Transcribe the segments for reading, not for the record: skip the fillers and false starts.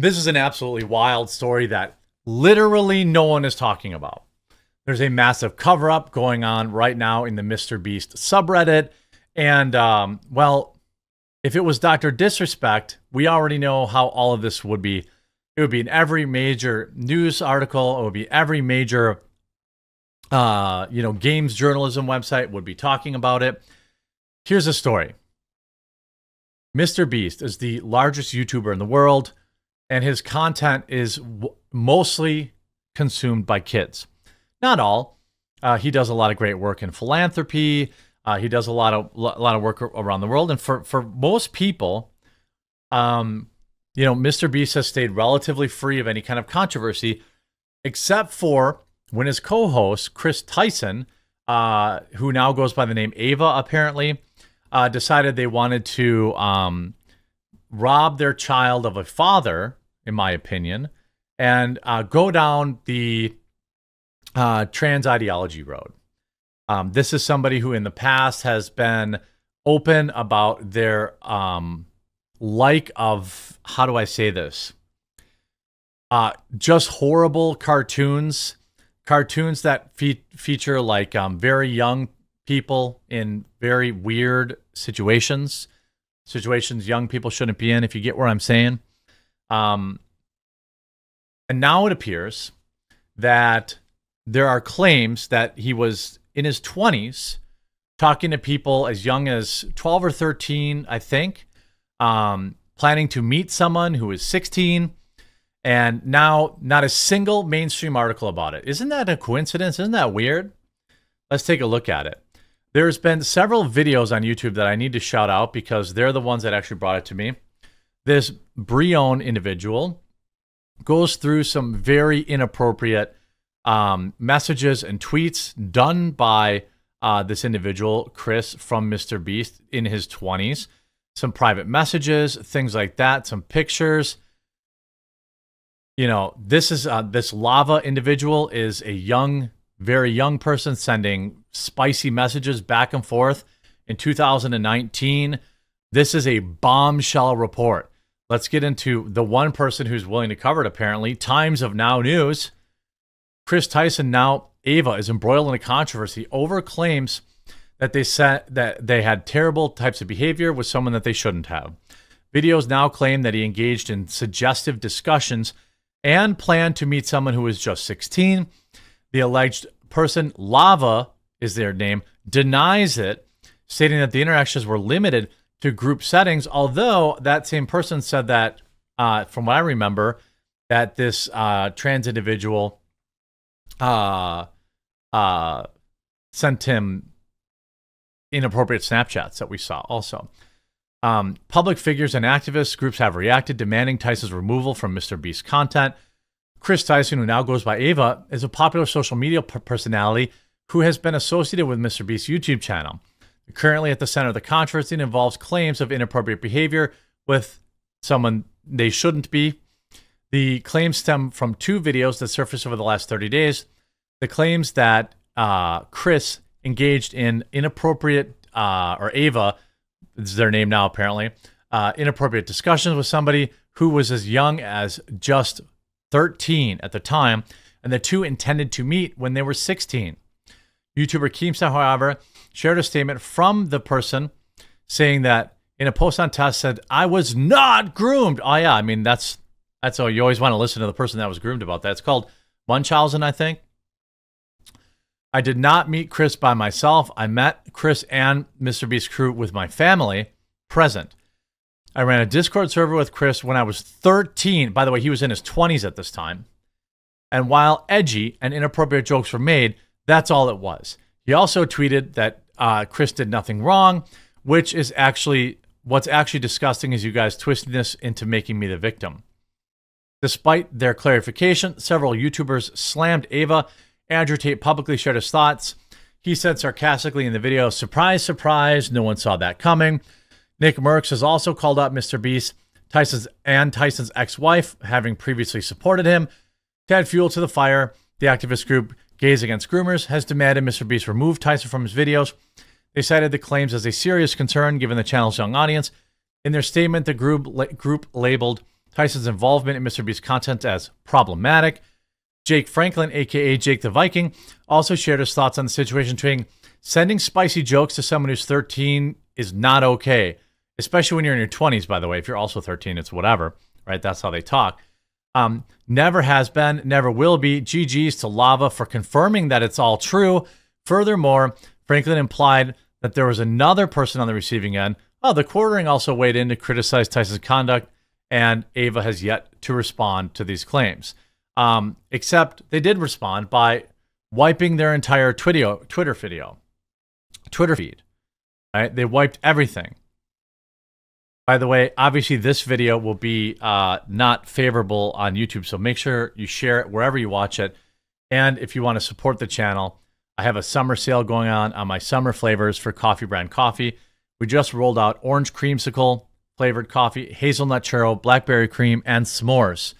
This is an absolutely wild story that literally no one is talking about. There's a massive cover-up going on right now in the Mr. Beast subreddit. And, well, if it was Dr. Disrespect, we already know how all of this would be. It would be in every major news article. It would be every major, games journalism website would be talking about it. Here's the story. Mr. Beast is the largest YouTuber in the world, and his content is mostly consumed by kids. Not all. He does a lot of great work in philanthropy. He does a lot of work around the world, and for most people, Mr. Beast has stayed relatively free of any kind of controversy, except for when his co-host Chris Tyson, who now goes by the name Ava, apparently, decided they wanted to rob their child of a father, in my opinion, and go down the trans ideology road. This is somebody who in the past has been open about their like of, how do I say this? Just horrible cartoons that feature like very young people in very weird situations young people shouldn't be in, if you get what I'm saying. And now it appears that there are claims that he was in his 20s talking to people as young as 12 or 13, I think, planning to meet someone who is 16, and now not a single mainstream article about it. Isn't that a coincidence? Isn't that weird? Let's take a look at it. There's been several videos on YouTube that I need to shout out because they're the ones that actually brought it to me. This Brion individual goes through some very inappropriate messages and tweets done by this individual, Chris, from Mr. Beast in his 20s. Some private messages, things like that, some pictures. This is this Lava individual is a young, very young person sending spicy messages back and forth in 2019. This is a bombshell report. Let's get into the one person who's willing to cover it, apparently. Times of Now News. Chris Tyson, now Ava, is embroiled in a controversy over claims that they said that they had terrible types of behavior with someone that they shouldn't have. Videos now claim that he engaged in suggestive discussions and planned to meet someone who was just 16. The alleged person, Lava is their name, denies it, stating that the interactions were limited to group settings, although that same person said that, from what I remember, that this trans individual sent him inappropriate Snapchats that we saw also. Public figures and activist groups have reacted, demanding Tyson's removal from Mr. Beast's content. Chris Tyson, who now goes by Ava, is a popular social media personality who has been associated with Mr. Beast's YouTube channel. Currently at the center of the controversy, it involves claims of inappropriate behavior with someone they shouldn't be. The claims stem from two videos that surfaced over the last 30 days. The claims that Chris engaged in inappropriate, or Ava, this is their name now apparently, inappropriate discussions with somebody who was as young as just 13 at the time, and the two intended to meet when they were 16. YouTuber Keemstar, however, shared a statement from the person saying that in a post on Test said, "I was not groomed." Oh yeah, I mean, that's all. You always want to listen to the person that was groomed about that. It's called Munchausen, I think. "I did not meet Chris by myself. I met Chris and Mr. Beast's crew with my family present. I ran a Discord server with Chris when I was 13. By the way, he was in his 20s at this time. And while edgy and inappropriate jokes were made, that's all it was." He also tweeted that Chris did nothing wrong, which is actually, what's actually disgusting is you guys twisting this into making me the victim. Despite their clarification, several YouTubers slammed Ava. Andrew Tate publicly shared his thoughts. He said sarcastically in the video, "Surprise, surprise, no one saw that coming." Nick Merckx has also called out Mr. Beast, Tyson's ex-wife, having previously supported him. To add fuel to the fire, the activist group Gays Against Groomers has demanded Mr. Beast remove Tyson from his videos. They cited the claims as a serious concern given the channel's young audience. In their statement, the group labeled Tyson's involvement in Mr. Beast's content as problematic. Jake Franklin, aka Jake the Viking, also shared his thoughts on the situation, tweeting, "Sending spicy jokes to someone who's 13 is not okay, especially when you're in your 20s, by the way. If you're also 13, it's whatever, right? That's how they talk. Never has been, never will be. GG's to Lava for confirming that it's all true. Furthermore, Franklin implied that there was another person on the receiving end. Oh, the quartering also weighed in to criticize Tyson's conduct, and Ava has yet to respond to these claims. Except they did respond by wiping their entire Twitter feed. Right? They wiped everything. By the way, obviously this video will be not favorable on YouTube, so make sure you share it wherever you watch it. And if you want to support the channel, I have a summer sale going on my summer flavors for Coffee Brand Coffee. We just rolled out orange creamsicle flavored coffee, hazelnut churro, blackberry cream, and s'mores.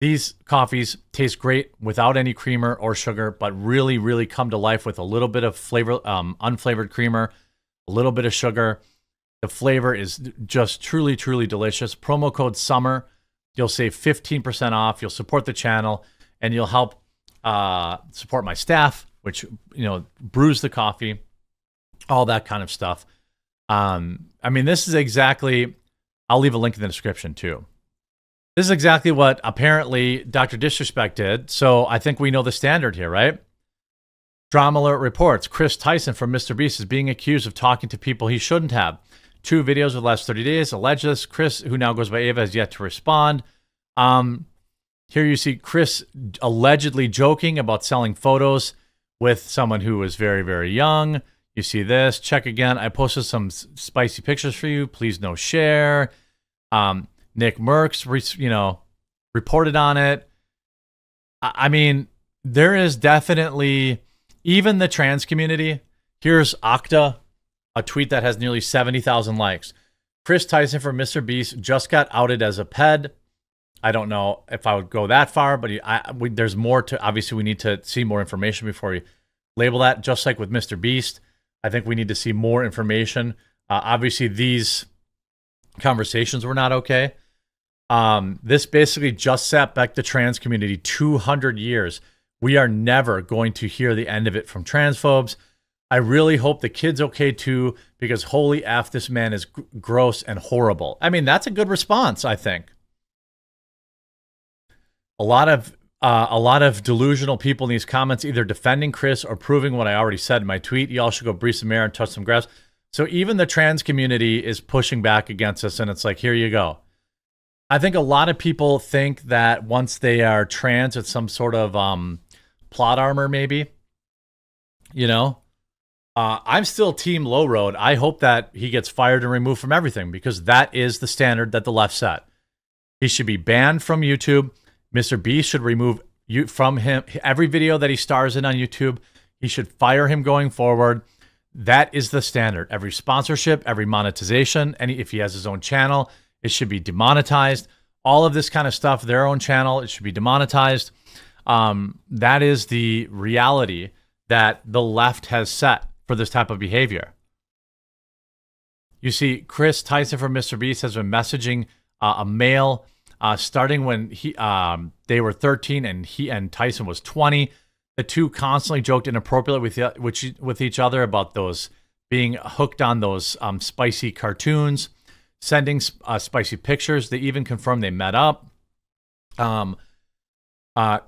These coffees taste great without any creamer or sugar, but really, really come to life with a little bit of flavor, unflavored creamer, a little bit of sugar. The flavor is just truly, truly delicious. Promo code SUMMER. You'll save 15% off. You'll support the channel, and you'll help support my staff, which, brews the coffee, all that kind of stuff. I mean, this is exactly, I'll leave a link in the description too. This is exactly what apparently Dr. Disrespect did. So I think we know the standard here, right? Drama Alert reports Chris Tyson from Mr. Beast is being accused of talking to people he shouldn't have. 2 videos of the last 30 days allege this. Chris, who now goes by Ava, has yet to respond. Here you see Chris allegedly joking about selling photos with someone who was very, very young. You see this. Check again. I posted some spicy pictures for you. Please no share. Nick Merckx, reported on it. I mean, there is definitely, even the trans community. Here's Octa, a tweet that has nearly 70,000 likes. Chris Tyson from Mr. Beast just got outed as a ped. I don't know if I would go that far, but there's more to, obviously we need to see more information before we label that. Just like with Mr. Beast, I think we need to see more information. Obviously these conversations were not okay. This basically just set back the trans community 200 years. We are never going to hear the end of it from transphobes. I really hope the kid's okay too, because holy F, this man is gross and horrible. I mean, that's a good response, I think. A lot of delusional people in these comments either defending Chris or proving what I already said in my tweet. Y'all should go breathe some air and touch some grass. So even the trans community is pushing back against us, and it's like, here you go. I think a lot of people think that once they are trans, it's some sort of plot armor, maybe. I'm still team Low Road. I hope that he gets fired and removed from everything, because that is the standard that the left set. He should be banned from YouTube. Mr. Beast should remove from him every video that he stars in on YouTube. He should fire him going forward. That is the standard. Every sponsorship, every monetization, if he has his own channel, it should be demonetized. All of this kind of stuff, their own channel, it should be demonetized. That is the reality that the left has set for this type of behavior. You see, Chris Tyson from Mr. Beast has been messaging a male starting when they were 13 and Tyson was 20. The two constantly joked inappropriately with each other about those being hooked on those spicy cartoons, sending spicy pictures. They even confirmed they met up.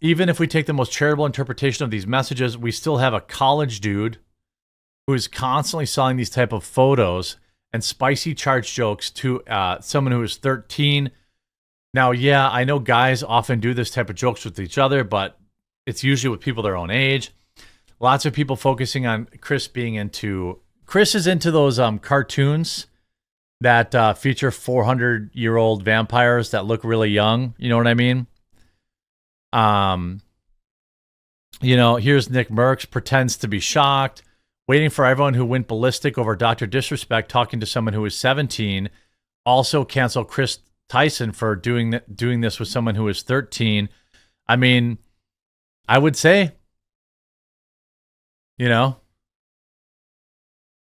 Even if we take the most charitable interpretation of these messages, we still have a college dude who is constantly selling these type of photos and spicy charged jokes to someone who is 13. Now, yeah, I know guys often do this type of jokes with each other, but it's usually with people their own age. Lots of people focusing on Chris being into... Chris is into those cartoons that feature 400-year-old vampires that look really young. You know what I mean? Here's Nick Merckx, pretends to be shocked, waiting for everyone who went ballistic over Dr. Disrespect talking to someone who is 17. Also cancel Chris Tyson for doing this with someone who is 13. I mean, I would say,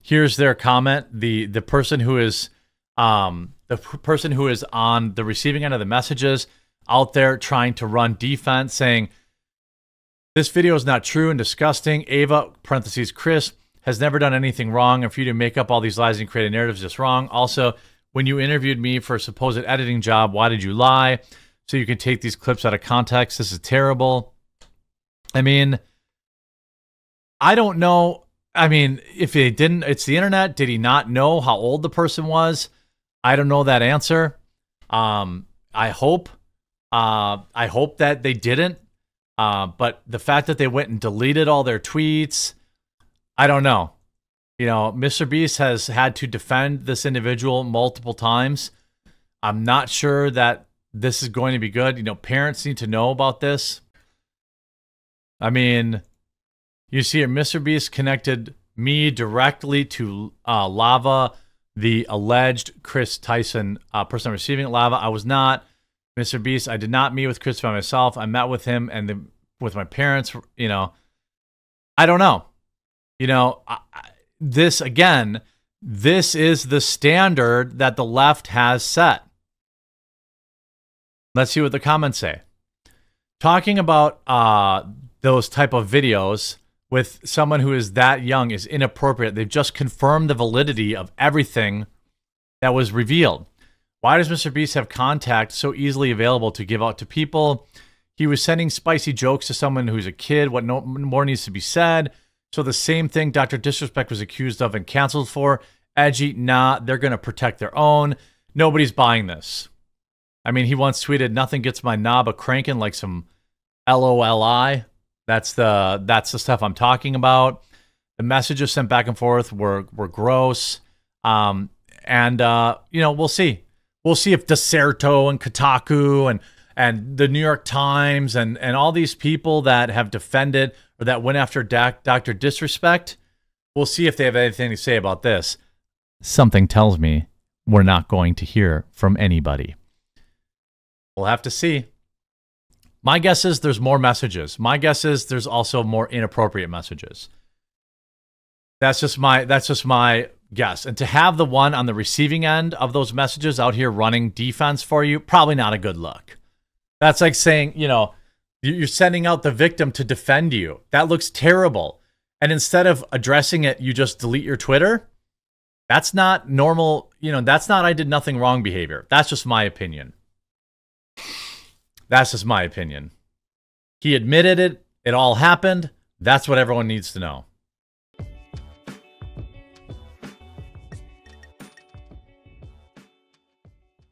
here's their comment. The person who is the person who is on the receiving end of the messages out there trying to run defense, saying, this video is not true and disgusting. Ava, parentheses, Chris, has never done anything wrong. And for you to make up all these lies and create a narrative is just wrong. Also, when you interviewed me for a supposed editing job, why did you lie? So you can take these clips out of context. This is terrible. I mean, I don't know. I mean, if he didn't, it's the internet. Did he not know how old the person was? I don't know that answer. I hope that they didn't. But the fact that they went and deleted all their tweets, I don't know. You know, Mr. Beast has had to defend this individual multiple times. I'm not sure that this is going to be good. You know, parents need to know about this. I mean, you see here, Mr. Beast connected me directly to Lava, the alleged Chris Tyson person receiving Lava. I was not. Mr. Beast, I did not meet with Chris by myself. I met with him and with my parents. You know, I don't know. You know, this, again, this is the standard that the left has set. Let's see what the comments say. Talking about those type of videos with someone who is that young is inappropriate. They've just confirmed the validity of everything that was revealed. Why does Mr. Beast have contact so easily available to give out to people? He was sending spicy jokes to someone who's a kid. What more needs to be said? So the same thing Dr. Disrespect was accused of and canceled for. Edgy, nah, they're going to protect their own. Nobody's buying this. I mean, he once tweeted, nothing gets my knob a-cranking like some LOLI. That's the stuff I'm talking about. The messages sent back and forth were gross. You know, we'll see. We'll see if Deserto and Kotaku and the New York Times and all these people that have defended or that went after Dr. Disrespect, we'll see if they have anything to say about this. Something tells me we're not going to hear from anybody. We'll have to see. My guess is there's more messages. My guess is there's also more inappropriate messages. That's just my guess. And to have the one on the receiving end of those messages out here running defense for you, probably not a good look. That's like saying, you know, you're sending out the victim to defend you. That looks terrible. And instead of addressing it, you just delete your Twitter. That's not normal. You know, that's not I did nothing wrong behavior. That's just my opinion. That's just my opinion. He admitted it. It all happened. That's what everyone needs to know.